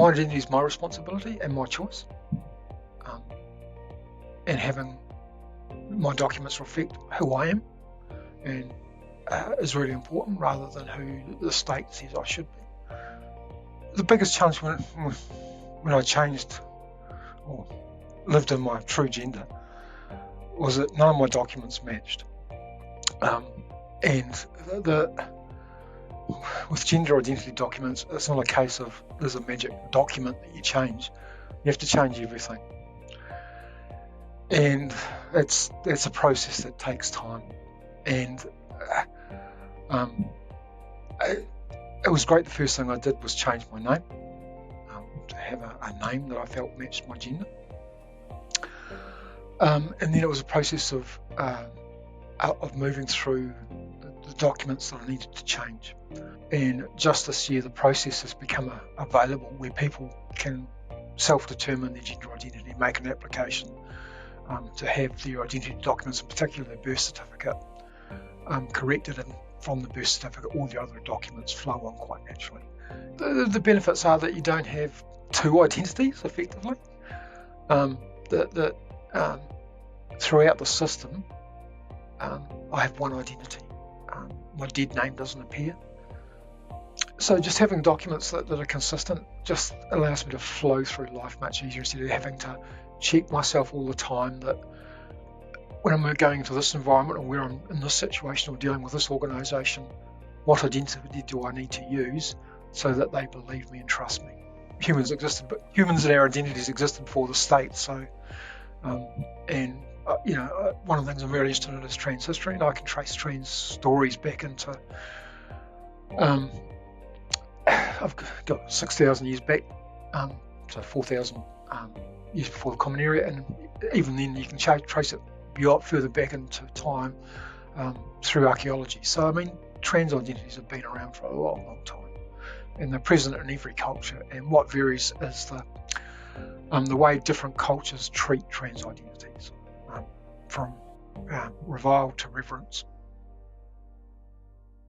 my identity is my responsibility and my choice, and having my documents reflect who I am and is really important, rather than who the state says I should be. The biggest challenge when I changed or lived in my true gender was that none of my documents matched. And with gender identity documents, it's not a case of there's a magic document that you change. You have to change everything. And it's a process that takes time. And it was great. The first thing I did was change my name to have a name that I felt matched my gender. And then it was a process of moving through the documents that I needed to change. And just this year, the process has become available where people can self-determine their gender identity, make an application to have their identity documents, in particular their birth certificate, corrected, and from the birth certificate all the other documents flow on quite naturally. The benefits are that you don't have two identities effectively. Throughout the system, I have one identity. My dead name doesn't appear. So just having documents that are consistent just allows me to flow through life much easier, instead of having to check myself all the time that when I'm going into this environment, or where I'm in this situation or dealing with this organisation, what identity do I need to use so that they believe me and trust me? Humans and our identities existed before the state. So, one of the things I'm really interested in is trans history, and I can trace trans stories back into. I've got 6,000 years back, so 4,000 years before the Common Era, and even then you can trace it further back into time through archaeology. So, I mean, trans identities have been around for a long, long time, and they're present in every culture. And what varies is the way different cultures treat trans identities, from revile to reverence.